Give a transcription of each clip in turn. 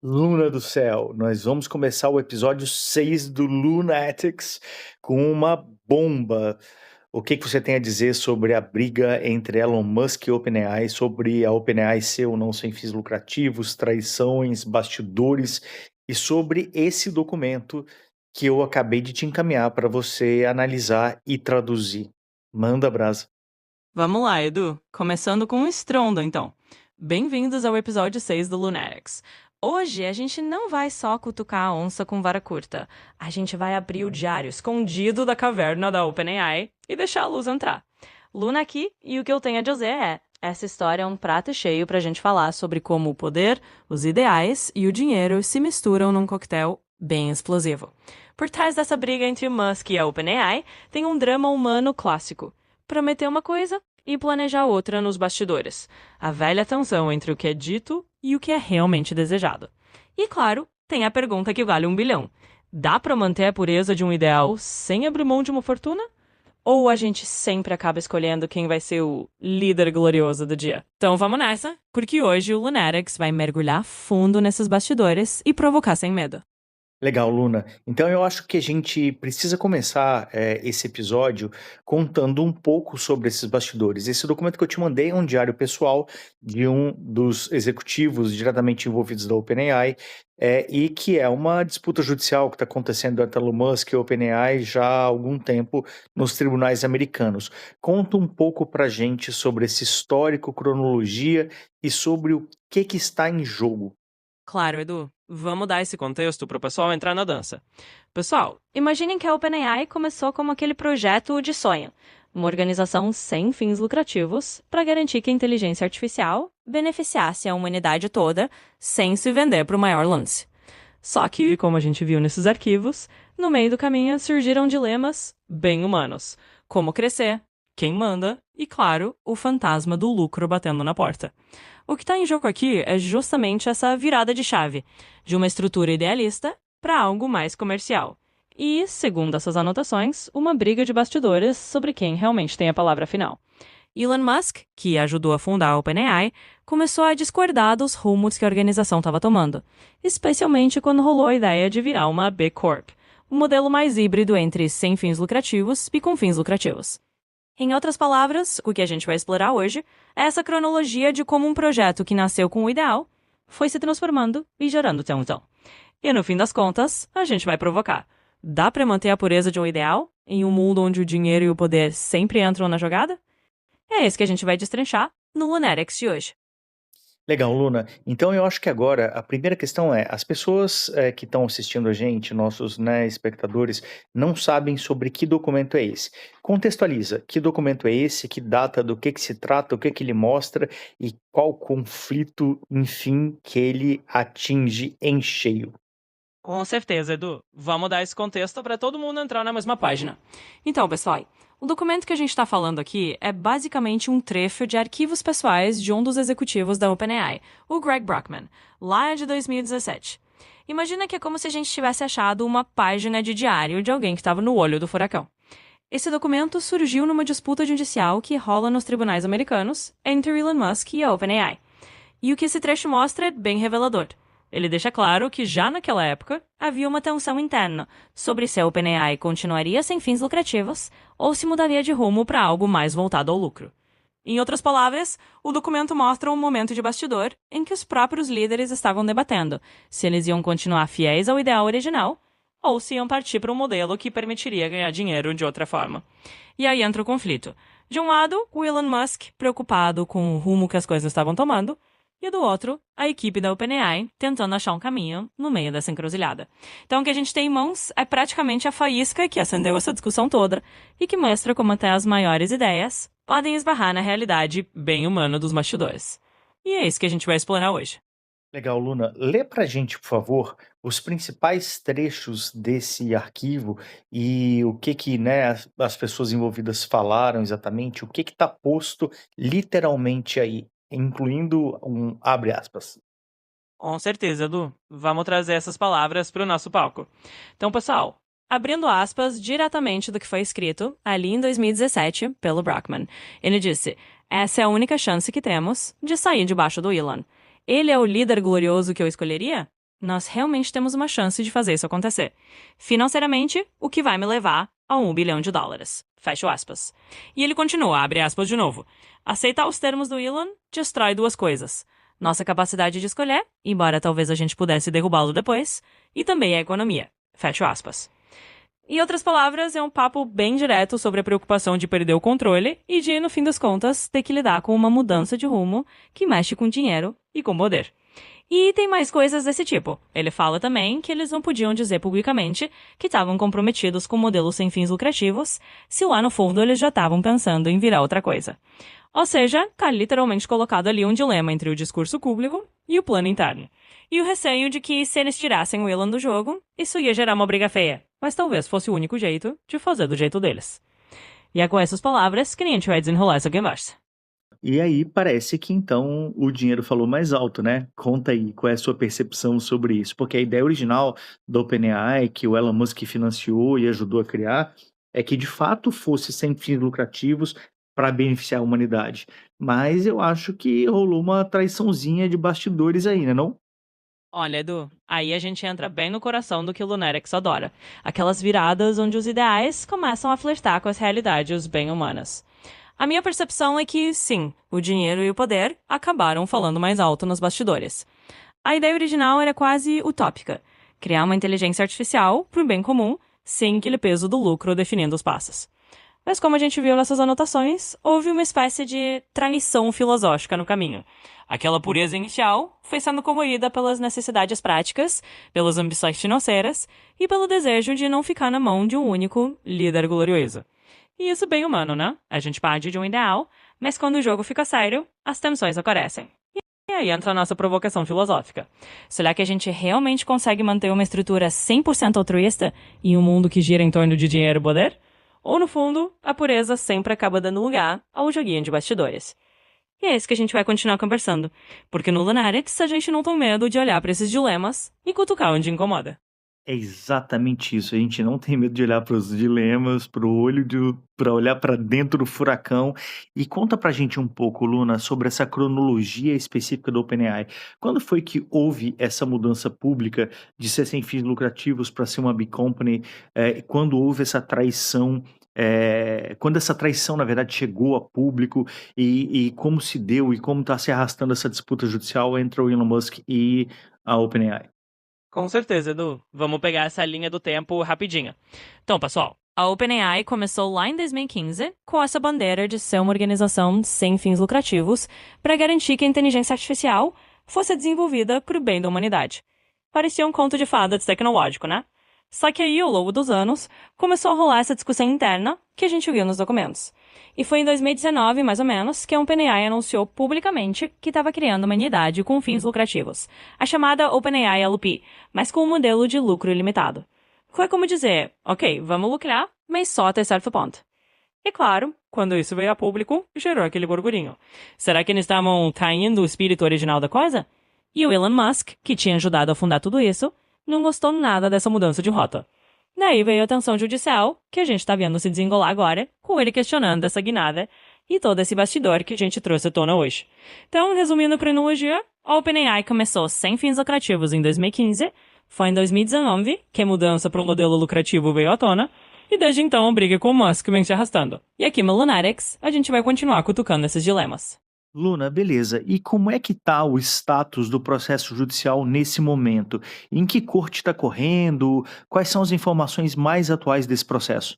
Luna do céu, nós vamos começar o episódio 6 do Lunatics com uma bomba. O que você tem a dizer sobre a briga entre Elon Musk e OpenAI, sobre a OpenAI ser ou não sem fins lucrativos, traições, bastidores e sobre esse documento que eu acabei de te encaminhar para você analisar e traduzir. Manda brasa. Vamos lá, Edu. Começando com um estrondo, então. Bem-vindos ao episódio 6 do Lunatics. Hoje a gente não vai só cutucar a onça com vara curta. A gente vai abrir o diário escondido da caverna da OpenAI e deixar a luz entrar. Luna aqui, e o que eu tenho a dizer é: essa história é um prato cheio pra gente falar sobre como o poder, os ideais e o dinheiro se misturam num coquetel bem explosivo. Por trás dessa briga entre Musk e a OpenAI tem um drama humano clássico: prometer uma coisa e planejar outra nos bastidores. A velha tensão entre o que é dito e o que é realmente desejado. E claro, tem a pergunta que vale 1 bilhão. Dá pra manter a pureza de um ideal sem abrir mão de uma fortuna? Ou a gente sempre acaba escolhendo quem vai ser o líder glorioso do dia? Então vamos nessa, porque hoje o Lunatics vai mergulhar fundo nesses bastidores e provocar sem medo. Legal, Luna. Então eu acho que a gente precisa começar esse episódio contando um pouco sobre esses bastidores. Esse documento que eu te mandei é um diário pessoal de um dos executivos diretamente envolvidos da OpenAI, e que é uma disputa judicial que está acontecendo entre Elon Musk e OpenAI já há algum tempo nos tribunais americanos. Conta um pouco para gente sobre esse histórico, cronologia e sobre o que está em jogo. Claro, Edu. Vamos dar esse contexto para o pessoal entrar na dança. Pessoal, imaginem que a OpenAI começou como aquele projeto de sonho, uma organização sem fins lucrativos para garantir que a inteligência artificial beneficiasse a humanidade toda sem se vender para o maior lance. Só que, como a gente viu nesses arquivos, no meio do caminho surgiram dilemas bem humanos: como crescer, quem manda e, claro, o fantasma do lucro batendo na porta. O que está em jogo aqui é justamente essa virada de chave, de uma estrutura idealista para algo mais comercial. E, segundo essas anotações, uma briga de bastidores sobre quem realmente tem a palavra final. Elon Musk, que ajudou a fundar a OpenAI, começou a discordar dos rumos que a organização estava tomando, especialmente quando rolou a ideia de virar uma B Corp, um modelo mais híbrido entre sem fins lucrativos e com fins lucrativos. Em outras palavras, o que a gente vai explorar hoje é essa cronologia de como um projeto que nasceu com o ideal foi se transformando e gerando tensão. E no fim das contas, a gente vai provocar: dá para manter a pureza de um ideal em um mundo onde o dinheiro e o poder sempre entram na jogada? É esse que a gente vai destrinchar no Lunatics de hoje. Legal, Luna. Então eu acho que agora a primeira questão é, as pessoas que estão assistindo a gente, nossos, né, espectadores, não sabem sobre que documento é esse. Contextualiza, que documento é esse, que data, do que se trata, o que ele mostra e qual conflito, enfim, que ele atinge em cheio. Com certeza, Edu. Vamos dar esse contexto para todo mundo entrar na mesma página. Então, pessoal, o documento que a gente está falando aqui é basicamente um trecho de arquivos pessoais de um dos executivos da OpenAI, o Greg Brockman, lá de 2017. Imagina que é como se a gente tivesse achado uma página de diário de alguém que estava no olho do furacão. Esse documento surgiu numa disputa judicial que rola nos tribunais americanos entre Elon Musk e a OpenAI. E o que esse trecho mostra é bem revelador. Ele deixa claro que já naquela época havia uma tensão interna sobre se a OpenAI continuaria sem fins lucrativos ou se mudaria de rumo para algo mais voltado ao lucro. Em outras palavras, o documento mostra um momento de bastidor em que os próprios líderes estavam debatendo se eles iam continuar fiéis ao ideal original ou se iam partir para um modelo que permitiria ganhar dinheiro de outra forma. E aí entra o conflito. De um lado, o Elon Musk, preocupado com o rumo que as coisas estavam tomando, e do outro, a equipe da OpenAI tentando achar um caminho no meio dessa encruzilhada. Então, o que a gente tem em mãos é praticamente a faísca que acendeu essa discussão toda e que mostra como até as maiores ideias podem esbarrar na realidade bem humana dos bastidores. E é isso que a gente vai explorar hoje. Legal, Luna. Lê pra gente, por favor, os principais trechos desse arquivo e o que, né, as pessoas envolvidas falaram exatamente, o que está posto literalmente aí, incluindo um abre aspas. Com certeza, Edu. Vamos trazer essas palavras para o nosso palco. Então, pessoal, abrindo aspas diretamente do que foi escrito ali em 2017 pelo Brockman, ele disse: essa é a única chance que temos de sair debaixo do Elon. Ele é o líder glorioso que eu escolheria? nós realmente temos uma chance de fazer isso acontecer. Financeiramente, o que vai me levar a $1 bilhão. Fecho aspas. E ele continua, abre aspas de novo. Aceitar os termos do Elon destrói duas coisas. Nossa capacidade de escolher, embora talvez a gente pudesse derrubá-lo depois, e também a economia. Fecho aspas. Em outras palavras, é um papo bem direto sobre a preocupação de perder o controle e de, no fim das contas, ter que lidar com uma mudança de rumo que mexe com dinheiro e com poder. E tem mais coisas desse tipo. Ele fala também que eles não podiam dizer publicamente que estavam comprometidos com modelos sem fins lucrativos, se lá no fundo eles já estavam pensando em virar outra coisa. Ou seja, tá literalmente colocado ali um dilema entre o discurso público e o plano interno. E o receio de que, se eles tirassem o Elon do jogo, isso ia gerar uma briga feia, mas talvez fosse o único jeito de fazer do jeito deles. E é com essas palavras que a gente vai desenrolar essa conversa. E aí parece que então o dinheiro falou mais alto, né? Conta aí qual é a sua percepção sobre isso, porque a ideia original do OpenAI, que o Elon Musk financiou e ajudou a criar, é que de fato fosse sem fins lucrativos para beneficiar a humanidade. Mas eu acho que rolou uma traiçãozinha de bastidores aí, né, não? Olha, Edu, aí a gente entra bem no coração do que o Lunatics adora. Aquelas viradas onde os ideais começam a flertar com as realidades bem humanas. A minha percepção é que, sim, o dinheiro e o poder acabaram falando mais alto nos bastidores. A ideia original era quase utópica: criar uma inteligência artificial para o bem comum, sem aquele peso do lucro definindo os passos. Mas como a gente viu nessas anotações, houve uma espécie de traição filosófica no caminho. Aquela pureza inicial foi sendo corroída pelas necessidades práticas, pelas ambições financeiras e pelo desejo de não ficar na mão de um único líder glorioso. E isso bem humano, né? A gente parte de um ideal, mas quando o jogo fica sério, as tensões aparecem. E aí entra a nossa provocação filosófica. Será que a gente realmente consegue manter uma estrutura 100% altruísta em um mundo que gira em torno de dinheiro e poder? Ou, no fundo, a pureza sempre acaba dando lugar ao joguinho de bastidores? E é isso que a gente vai continuar conversando, porque no Lunatics a gente não tem medo de olhar para esses dilemas e cutucar onde incomoda. É exatamente isso. A gente não tem medo de olhar para os dilemas, para o olho para olhar para dentro do furacão. E conta pra gente um pouco, Luna, sobre essa cronologia específica do OpenAI. Quando foi que houve essa mudança pública de ser sem fins lucrativos para ser uma big company? Quando houve essa traição? Quando essa traição, na verdade, chegou a público e como se deu e como está se arrastando essa disputa judicial entre o Elon Musk e a OpenAI? Com certeza, Edu. Vamos pegar essa linha do tempo rapidinho. Então, pessoal, a OpenAI começou lá em 2015 com essa bandeira de ser uma organização sem fins lucrativos para garantir que a inteligência artificial fosse desenvolvida para o bem da humanidade. Parecia um conto de fadas tecnológico, né? Só que aí, ao longo dos anos, começou a rolar essa discussão interna que a gente viu nos documentos. E foi em 2019, mais ou menos, que a OpenAI anunciou publicamente que estava criando uma entidade com fins lucrativos, a chamada OpenAI LP, mas com um modelo de lucro ilimitado. Foi como dizer, ok, vamos lucrar, mas só até certo ponto. E claro, quando isso veio a público, gerou aquele burburinho. Será que eles estavam traindo o espírito original da coisa? E o Elon Musk, que tinha ajudado a fundar tudo isso, não gostou nada dessa mudança de rota. Daí veio a tensão judicial, que a gente tá vendo se desenrolar agora, com ele questionando essa guinada e todo esse bastidor que a gente trouxe à tona hoje. Então, resumindo a cronologia, a OpenAI começou sem fins lucrativos em 2015, foi em 2019 que a mudança para um modelo lucrativo veio à tona, e desde então a briga com o Musk vem se arrastando. E aqui no Lunatics, a gente vai continuar cutucando esses dilemas. Luna, beleza. E como é que tá o status do processo judicial nesse momento? Em que corte está correndo? Quais são as informações mais atuais desse processo?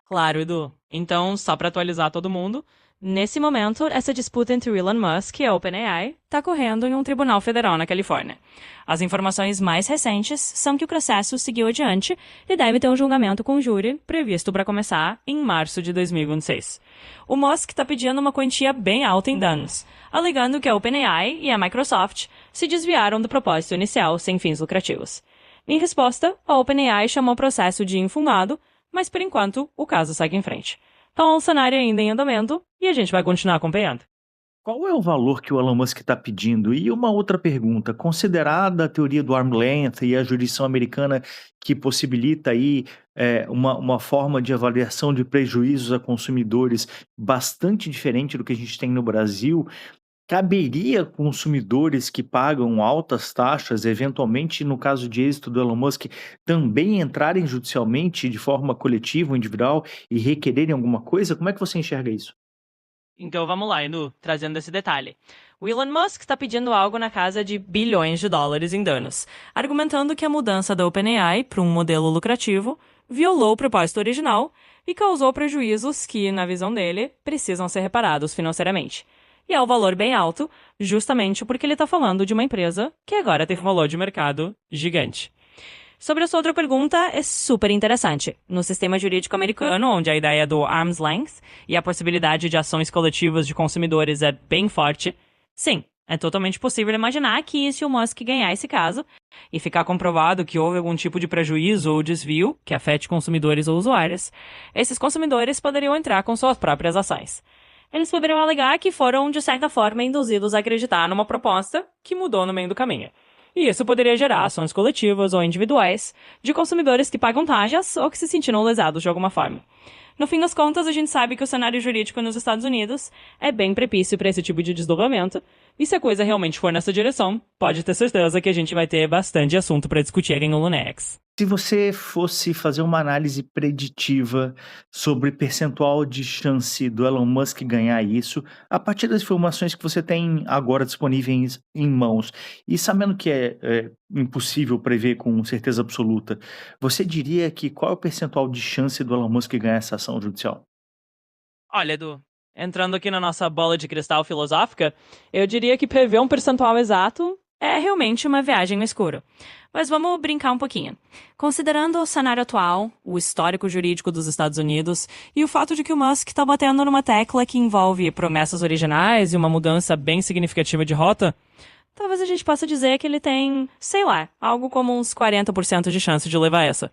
Claro, Edu. Então, só para atualizar todo mundo, nesse momento, essa disputa entre o Elon Musk e a OpenAI está correndo em um tribunal federal na Califórnia. As informações mais recentes são que o processo seguiu adiante e deve ter um julgamento com júri previsto para começar em março de 2026. O Musk está pedindo uma quantia bem alta em danos, alegando que a OpenAI e a Microsoft se desviaram do propósito inicial sem fins lucrativos. Em resposta, a OpenAI chamou o processo de infundado, mas por enquanto o caso segue em frente. Então é um cenário ainda em andamento e a gente vai continuar acompanhando. Qual é o valor que o Elon Musk está pedindo? E uma outra pergunta, considerada a teoria do arm length e a jurisdição americana que possibilita aí uma forma de avaliação de prejuízos a consumidores bastante diferente do que a gente tem no Brasil, Caberia consumidores que pagam altas taxas, eventualmente, no caso de êxito do Elon Musk, também entrarem judicialmente de forma coletiva ou individual e requererem alguma coisa? Como é que você enxerga isso? Então vamos lá, Edu, trazendo esse detalhe. O Elon Musk está pedindo algo na casa de bilhões de dólares em danos, argumentando que a mudança da OpenAI para um modelo lucrativo violou o propósito original e causou prejuízos que, na visão dele, precisam ser reparados financeiramente. E é um valor bem alto, justamente porque ele está falando de uma empresa que agora tem um valor de mercado gigante. Sobre a sua outra pergunta, é super interessante. No sistema jurídico americano, onde a ideia do arm's length e a possibilidade de ações coletivas de consumidores é bem forte, sim, é totalmente possível imaginar que se o Musk ganhar esse caso e ficar comprovado que houve algum tipo de prejuízo ou desvio que afete consumidores ou usuários, esses consumidores poderiam entrar com suas próprias ações. Eles poderiam alegar que foram, de certa forma, induzidos a acreditar numa proposta que mudou no meio do caminho. E isso poderia gerar ações coletivas ou individuais de consumidores que pagam taxas ou que se sentiram lesados de alguma forma. No fim das contas, a gente sabe que o cenário jurídico nos Estados Unidos é bem propício para esse tipo de desdobramento, e se a coisa realmente for nessa direção, pode ter certeza que a gente vai ter bastante assunto para discutir em Lunex. Se você fosse fazer uma análise preditiva sobre percentual de chance do Elon Musk ganhar isso, a partir das informações que você tem agora disponíveis em mãos, e sabendo que é impossível prever com certeza absoluta, você diria que qual é o percentual de chance do Elon Musk ganhar essa ação judicial? Olha, Edu, entrando aqui na nossa bola de cristal filosófica, eu diria que prever um percentual exato é realmente uma viagem no escuro. Mas vamos brincar um pouquinho. Considerando o cenário atual, o histórico jurídico dos Estados Unidos e o fato de que o Musk está batendo numa tecla que envolve promessas originais e uma mudança bem significativa de rota, talvez a gente possa dizer que ele tem, sei lá, algo como uns 40% de chance de levar essa.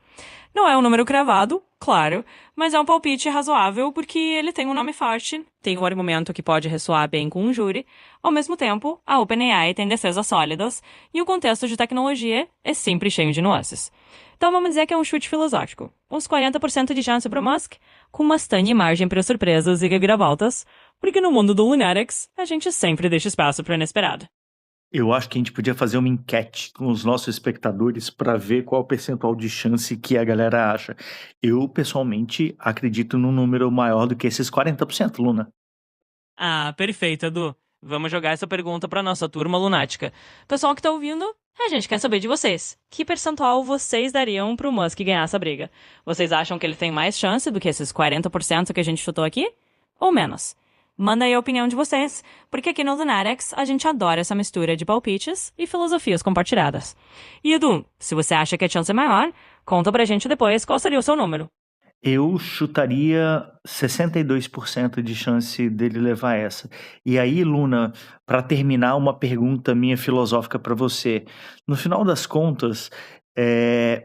Não é um número cravado, claro, mas é um palpite razoável porque ele tem um nome forte, tem um argumento que pode ressoar bem com um júri, ao mesmo tempo, a OpenAI tem defesas sólidas e o contexto de tecnologia é sempre cheio de nuances. Então vamos dizer que é um chute filosófico. Uns 40% de chance para Musk, com bastante margem para surpresas e reviravoltas, porque no mundo do Lunatics, a gente sempre deixa espaço para o inesperado. Eu acho que a gente podia fazer uma enquete com os nossos espectadores para ver qual o percentual de chance que a galera acha. Eu, pessoalmente, acredito num número maior do que esses 40%, Luna. Ah, perfeito, Edu. Vamos jogar essa pergunta para nossa turma lunática. Pessoal que tá ouvindo, a gente quer saber de vocês. Que percentual vocês dariam pro Musk ganhar essa briga? Vocês acham que ele tem mais chance do que esses 40% que a gente chutou aqui? Ou menos? Manda aí a opinião de vocês, porque aqui no Lunatics a gente adora essa mistura de palpites e filosofias compartilhadas. E Edu, se você acha que a chance é maior, conta pra gente depois qual seria o seu número. Eu chutaria 62% de chance dele levar essa. E aí, Luna, para terminar, uma pergunta minha filosófica para você. No final das contas,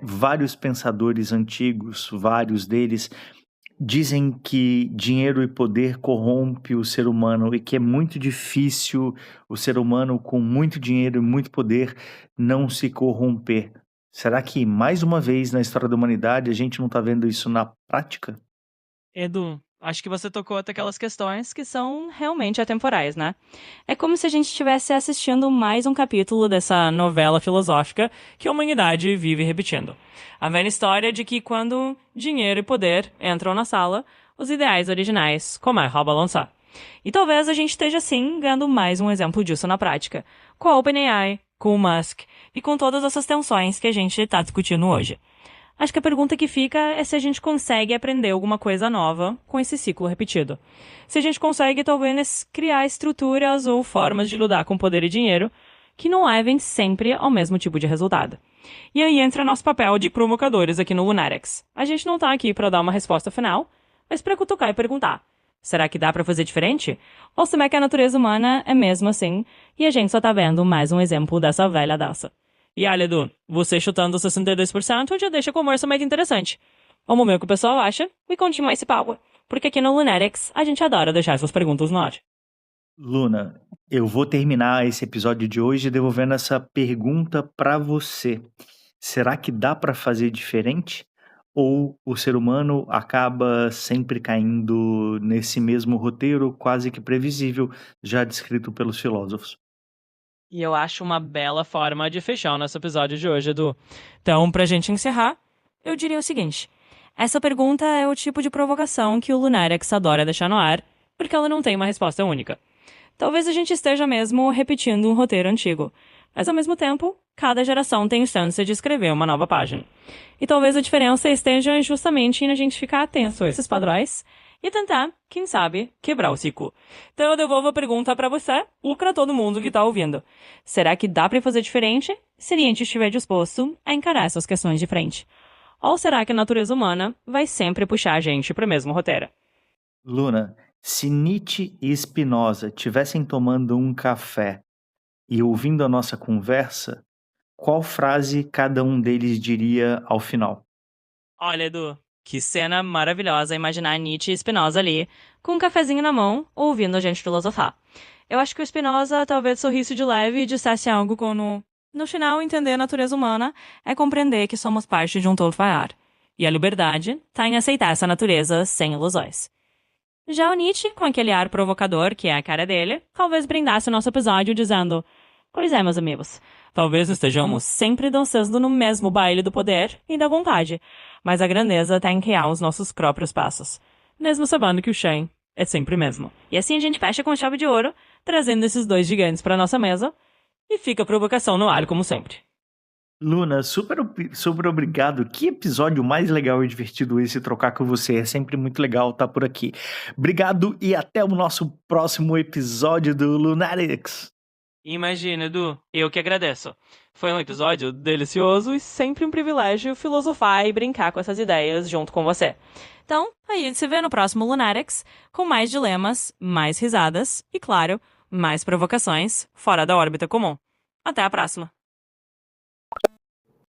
vários pensadores antigos, vários deles, dizem que dinheiro e poder corrompe o ser humano e que é muito difícil o ser humano com muito dinheiro e muito poder não se corromper. Será que mais uma vez na história da humanidade a gente não está vendo isso na prática? Edu, acho que você tocou até aquelas questões que são realmente atemporais, né? É como se a gente estivesse assistindo mais um capítulo dessa novela filosófica que a humanidade vive repetindo. A velha história de que quando dinheiro e poder entram na sala, os ideais originais começam a balançar. E talvez a gente esteja, sim, ganhando mais um exemplo disso na prática, com a OpenAI, com o Musk e com todas essas tensões que a gente está discutindo hoje. Acho que a pergunta que fica é se a gente consegue aprender alguma coisa nova com esse ciclo repetido. Se a gente consegue, talvez, criar estruturas ou formas de lidar com poder e dinheiro que não levem sempre ao mesmo tipo de resultado. E aí entra nosso papel de provocadores aqui no Lunatics. A gente não tá aqui para dar uma resposta final, mas para cutucar e perguntar: será que dá para fazer diferente? Ou será que a natureza humana é mesmo assim e a gente só tá vendo mais um exemplo dessa velha daça? E olha, Edu, você chutando 62% já deixa a conversa mais interessante. Vamos ver o que o pessoal acha e continua esse papo. Porque aqui no Lunatics a gente adora deixar essas perguntas no ar. Luna, eu vou terminar esse episódio de hoje devolvendo essa pergunta para você. Será que dá para fazer diferente? ou o ser humano acaba sempre caindo nesse mesmo roteiro quase que previsível, já descrito pelos filósofos? E eu acho uma bela forma de fechar o nosso episódio de hoje, Edu. Então, pra gente encerrar, eu diria o seguinte: essa pergunta é o tipo de provocação que o Lunarex adora deixar no ar, porque ela não tem uma resposta única. Talvez a gente esteja mesmo repetindo um roteiro antigo, mas ao mesmo tempo, cada geração tem chance de escrever uma nova página. E talvez a diferença esteja justamente em a gente ficar atento a esses padrões e tentar, quem sabe, quebrar o ciclo. Então eu devolvo a pergunta pra você e pra todo mundo que tá ouvindo. Será que dá pra fazer diferente se a gente estiver disposto a encarar essas questões de frente? Ou será que a natureza humana vai sempre puxar a gente pro mesmo roteiro? Luna, se Nietzsche e Spinoza tivessem tomando um café e ouvindo a nossa conversa, qual frase cada um deles diria ao final? Olha, Edu, que cena maravilhosa imaginar Nietzsche e Spinoza ali, com um cafezinho na mão, ouvindo a gente filosofar. Eu acho que o Spinoza talvez sorrisse de leve e dissesse algo como: no final, entender a natureza humana é compreender que somos parte de um todo maior. E a liberdade tá em aceitar essa natureza sem ilusões. Já o Nietzsche, com aquele ar provocador que é a cara dele, talvez brindasse o nosso episódio dizendo: pois é, meus amigos, talvez estejamos sempre dançando no mesmo baile do poder e da vontade, mas a grandeza está em criar os nossos próprios passos, mesmo sabendo que o chão é sempre o mesmo. E assim a gente fecha com chave de ouro, trazendo esses dois gigantes para nossa mesa, e fica a provocação no ar, como sempre. Luna, super obrigado. Que episódio mais legal e divertido esse trocar com você. É sempre muito legal estar por aqui. Obrigado e até o nosso próximo episódio do Lunatics. Imagina, Edu, eu que agradeço. Foi um episódio delicioso e sempre um privilégio filosofar e brincar com essas ideias junto com você. Então, a gente se vê no próximo Lunatics, com mais dilemas, mais risadas e, claro, mais provocações fora da órbita comum. Até a próxima!